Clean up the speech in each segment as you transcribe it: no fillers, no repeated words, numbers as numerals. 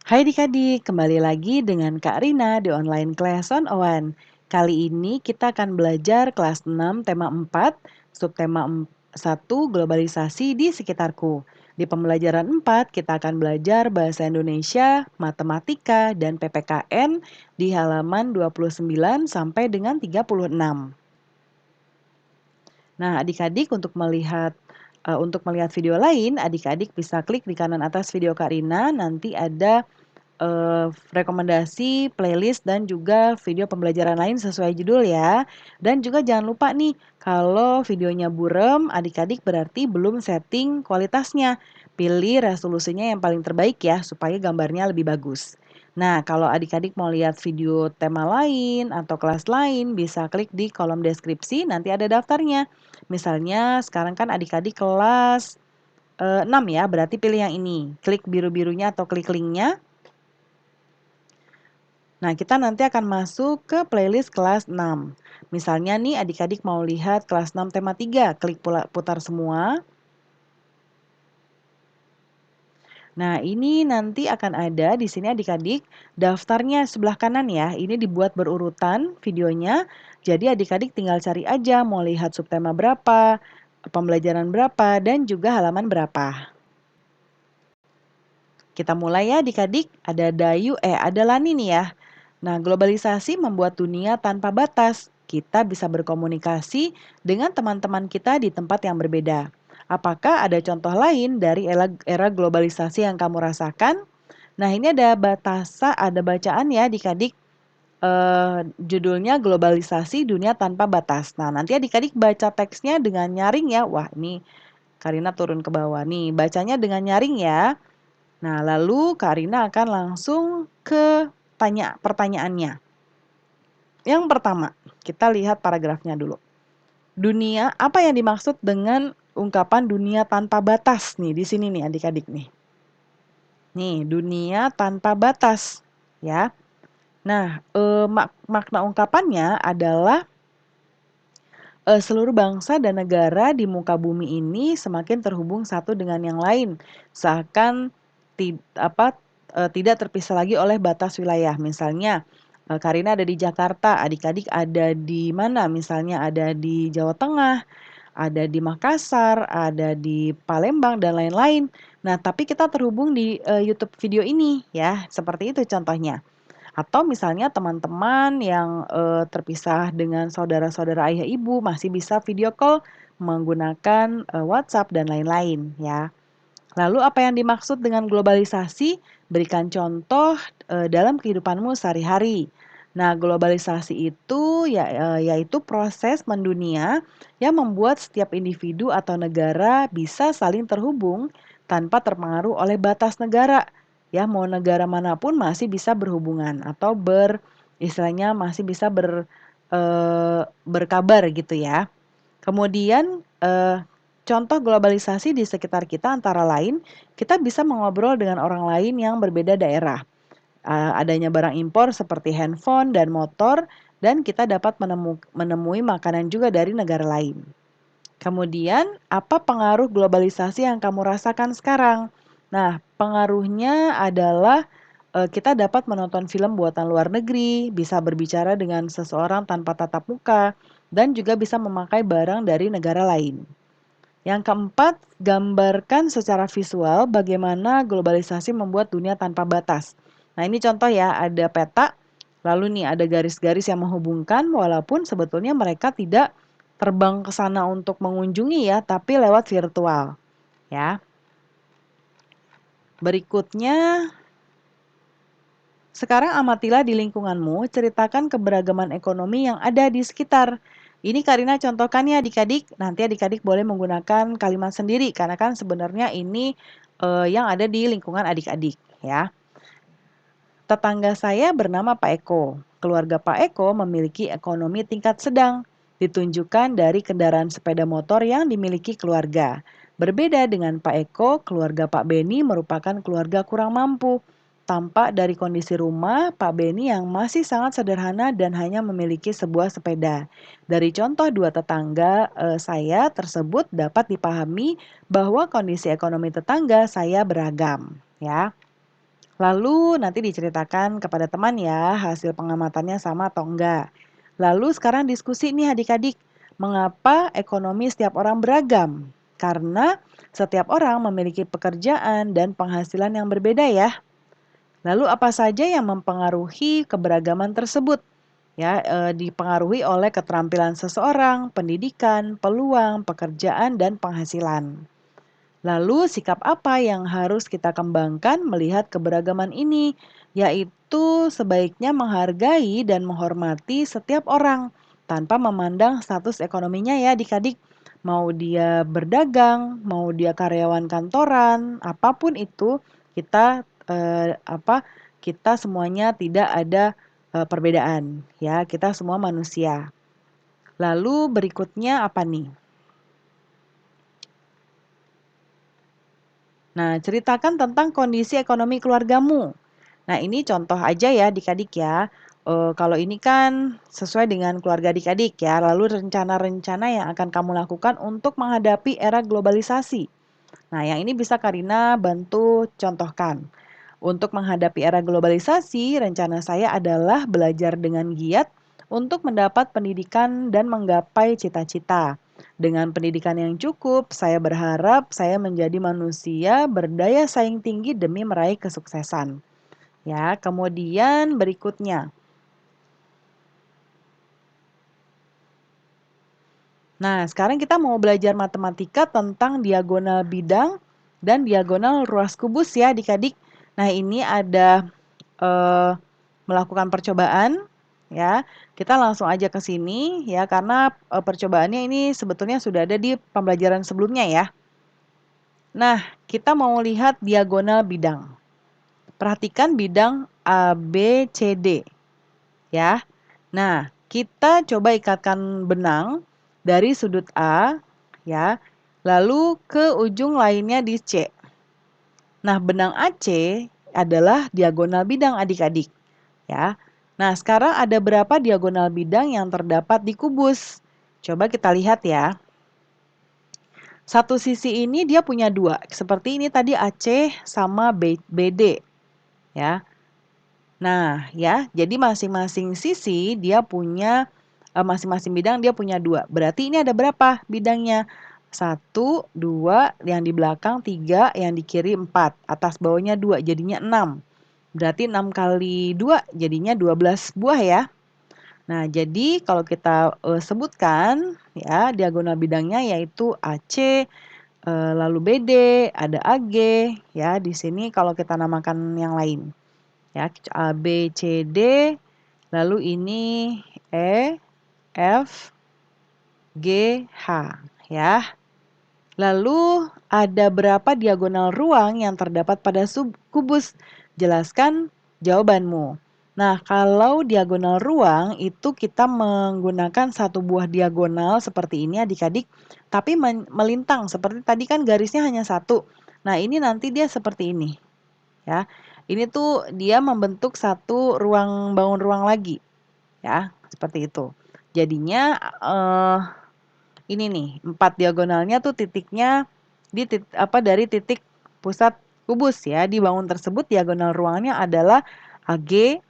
Hai adik-adik, kembali lagi dengan Kak Rina di online class on One. Kali ini kita akan belajar kelas 6 tema 4, subtema 1 globalisasi di sekitarku. Di pembelajaran 4 kita akan belajar bahasa Indonesia, matematika, dan PPKN di halaman 29 sampai dengan 36. Nah, adik-adik untuk melihat video lain, adik-adik bisa klik di kanan atas video Kak Rina, nanti ada rekomendasi, playlist, dan juga video pembelajaran lain sesuai judul ya. Dan juga jangan lupa nih, kalau videonya buram, adik-adik berarti belum setting kualitasnya. Pilih resolusinya yang paling terbaik ya, supaya gambarnya lebih bagus. Nah, kalau adik-adik mau lihat video tema lain atau kelas lain, bisa klik di kolom deskripsi, nanti ada daftarnya. Misalnya sekarang kan adik-adik kelas 6 ya, berarti pilih yang ini. Klik biru-birunya atau klik linknya. Nah, kita nanti akan masuk ke playlist kelas 6. Misalnya nih adik-adik mau lihat kelas 6 tema 3, klik putar semua. Nah, ini nanti akan ada di sini adik-adik daftarnya sebelah kanan ya. Ini dibuat berurutan videonya. Jadi adik-adik tinggal cari aja mau lihat subtema berapa, pembelajaran berapa, dan juga halaman berapa. Kita mulai ya adik-adik. Ada Lani nih ya. Nah, globalisasi membuat dunia tanpa batas. Kita bisa berkomunikasi dengan teman-teman kita di tempat yang berbeda. Apakah ada contoh lain dari era globalisasi yang kamu rasakan? Nah, ini ada bacaan ya adik-adik. Judulnya globalisasi dunia tanpa batas. Nah, nanti adik-adik baca teksnya dengan nyaring ya. Wah, ini Karina turun ke bawah nih. Bacanya dengan nyaring ya. Nah, lalu Karina akan langsung ke pertanyaannya. Yang pertama, kita lihat paragrafnya dulu. Apa yang dimaksud dengan ungkapan dunia tanpa batas nih di sini nih adik-adik nih. Nih, dunia tanpa batas ya. Nah, makna ungkapannya adalah seluruh bangsa dan negara di muka bumi ini semakin terhubung satu dengan yang lain, seakan tidak terpisah lagi oleh batas wilayah. Misalnya, Karina ada di Jakarta, adik-adik ada di mana? Misalnya ada di Jawa Tengah, ada di Makassar, ada di Palembang dan lain-lain. Nah, tapi kita terhubung di YouTube video ini ya, seperti itu contohnya. Atau misalnya teman-teman yang terpisah dengan saudara-saudara ayah ibu masih bisa video call menggunakan WhatsApp dan lain-lain ya. Lalu apa yang dimaksud dengan globalisasi? Berikan contoh dalam kehidupanmu sehari-hari. Nah, globalisasi itu yaitu proses mendunia yang membuat setiap individu atau negara bisa saling terhubung tanpa terpengaruh oleh batas negara. Ya, mau negara manapun masih bisa berhubungan atau istilahnya masih bisa berkabar gitu ya. Kemudian contoh globalisasi di sekitar kita antara lain, kita bisa mengobrol dengan orang lain yang berbeda daerah. Adanya barang impor seperti handphone dan motor, dan kita dapat menemui makanan juga dari negara lain. Kemudian, apa pengaruh globalisasi yang kamu rasakan sekarang? Nah, pengaruhnya adalah kita dapat menonton film buatan luar negeri, bisa berbicara dengan seseorang tanpa tatap muka, dan juga bisa memakai barang dari negara lain. Yang keempat, gambarkan secara visual bagaimana globalisasi membuat dunia tanpa batas. Nah, ini contoh ya, ada peta, lalu nih ada garis-garis yang menghubungkan walaupun sebetulnya mereka tidak terbang ke sana untuk mengunjungi ya, tapi lewat virtual. Ya. Berikutnya, sekarang amatilah di lingkunganmu, ceritakan keberagaman ekonomi yang ada di sekitar. Ini Karina contohkan ya adik-adik, nanti adik-adik boleh menggunakan kalimat sendiri, karena kan sebenarnya ini yang ada di lingkungan adik-adik ya. Tetangga saya bernama Pak Eko. Keluarga Pak Eko memiliki ekonomi tingkat sedang, ditunjukkan dari kendaraan sepeda motor yang dimiliki keluarga. Berbeda dengan Pak Eko, keluarga Pak Beni merupakan keluarga kurang mampu. Tampak dari kondisi rumah Pak Beni yang masih sangat sederhana dan hanya memiliki sebuah sepeda. Dari contoh dua tetangga saya tersebut dapat dipahami bahwa kondisi ekonomi tetangga saya beragam, ya. Lalu nanti diceritakan kepada teman ya, hasil pengamatannya sama atau enggak. Lalu sekarang diskusi nih adik-adik, mengapa ekonomi setiap orang beragam? Karena setiap orang memiliki pekerjaan dan penghasilan yang berbeda ya. Lalu apa saja yang mempengaruhi keberagaman tersebut? Ya, dipengaruhi oleh keterampilan seseorang, pendidikan, peluang, pekerjaan, dan penghasilan. Lalu sikap apa yang harus kita kembangkan melihat keberagaman ini? Yaitu sebaiknya menghargai dan menghormati setiap orang tanpa memandang status ekonominya ya adik-adik. Mau dia berdagang, mau dia karyawan kantoran, apapun itu kita kita semuanya tidak ada perbedaan ya. Kita semua manusia. Lalu berikutnya apa nih? Nah, ceritakan tentang kondisi ekonomi keluargamu. Nah, ini contoh aja ya adik-adik ya. Kalau ini kan sesuai dengan keluarga adik-adik ya. Lalu rencana-rencana yang akan kamu lakukan untuk menghadapi era globalisasi. Nah, yang ini bisa Karina bantu contohkan. Untuk menghadapi era globalisasi, rencana saya adalah belajar dengan giat untuk mendapat pendidikan dan menggapai cita-cita. Dengan pendidikan yang cukup, saya berharap saya menjadi manusia berdaya saing tinggi demi meraih kesuksesan. Ya, kemudian berikutnya. Nah, sekarang kita mau belajar matematika tentang diagonal bidang dan diagonal ruas kubus ya adik-adik. Nah, ini ada eh, melakukan percobaan ya. Kita langsung aja ke sini ya karena percobaannya ini sebetulnya sudah ada di pembelajaran sebelumnya ya. Nah, kita mau lihat diagonal bidang. Perhatikan bidang A, B, C, D ya. Nah, kita coba ikatkan benang dari sudut A ya, lalu ke ujung lainnya di C. Nah, benang AC adalah diagonal bidang adik-adik ya. Nah, sekarang ada berapa diagonal bidang yang terdapat di kubus? Coba kita lihat ya. Satu sisi ini dia punya dua, seperti ini tadi AC sama BD ya. Nah, ya, jadi masing-masing sisi dia punya masing-masing bidang dia punya dua. Berarti ini ada berapa bidangnya? Satu, dua, yang di belakang tiga, yang di kiri empat. Atas bawahnya dua, jadinya enam. Berarti 6 kali 2 jadinya 12 buah ya. Nah, jadi kalau kita sebutkan ya diagonal bidangnya yaitu AC, lalu BD, ada AG ya. Di sini kalau kita namakan yang lain ya A, B, C, D, lalu ini E, F, G, H ya. Lalu ada berapa diagonal ruang yang terdapat pada kubus? Jelaskan jawabanmu. Nah, kalau diagonal ruang itu kita menggunakan satu buah diagonal seperti ini adik-adik, tapi melintang seperti tadi kan garisnya hanya satu. Nah, ini nanti dia seperti ini, ya. Ini tuh dia membentuk satu ruang bangun ruang lagi, ya, seperti itu. Jadinya ini nih, 4 diagonalnya tuh titiknya dari titik pusat kubus ya. Di bangun tersebut diagonal ruangnya adalah AG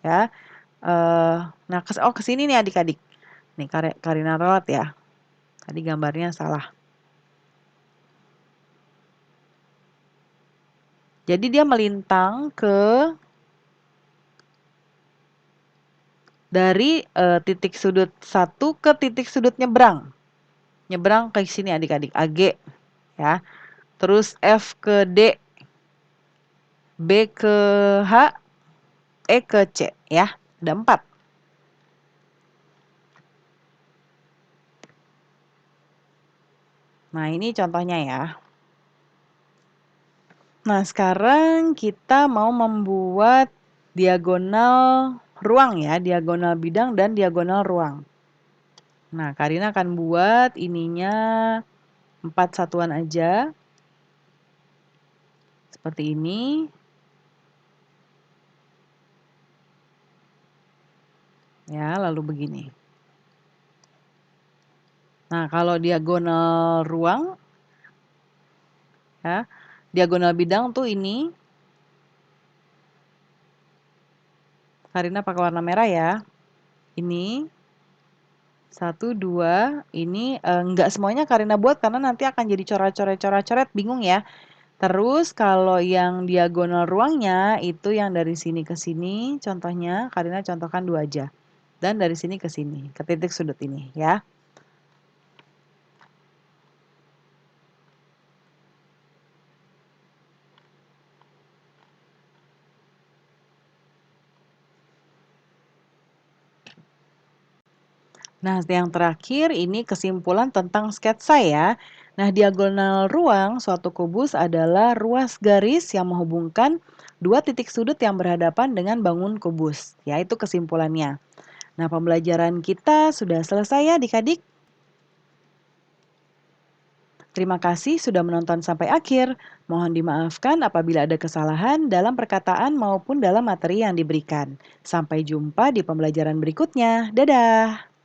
ya. Nah, ke sini nih adik-adik. Nih Karina ralat ya. Tadi gambarnya salah. Jadi dia melintang dari titik sudut satu ke titik sudut nyebrang. Nyebrang ke sini adik-adik, AG ya. Terus F ke D, B ke H, E ke C ya. Ada 4. Nah, ini contohnya ya. Nah, sekarang kita mau membuat diagonal ruang ya, diagonal bidang dan diagonal ruang. Nah, Karina akan buat ininya 4 satuan aja. Seperti ini. Ya, lalu begini. Nah, kalau diagonal ruang ya, diagonal bidang tuh ini. Karina pakai warna merah ya. Ini 1, 2, ini enggak semuanya Karina buat karena nanti akan jadi coret-coret bingung ya. Terus kalau yang diagonal ruangnya itu yang dari sini ke sini, contohnya Karina contohkan 2 aja. Dan dari sini ke sini, ke titik sudut ini ya. Nah, yang terakhir ini kesimpulan tentang sketsa ya. Nah, diagonal ruang suatu kubus adalah ruas garis yang menghubungkan dua titik sudut yang berhadapan dengan bangun kubus. Ya, itu kesimpulannya. Nah, pembelajaran kita sudah selesai ya adik-adik. Terima kasih sudah menonton sampai akhir. Mohon dimaafkan apabila ada kesalahan dalam perkataan maupun dalam materi yang diberikan. Sampai jumpa di pembelajaran berikutnya. Dadah!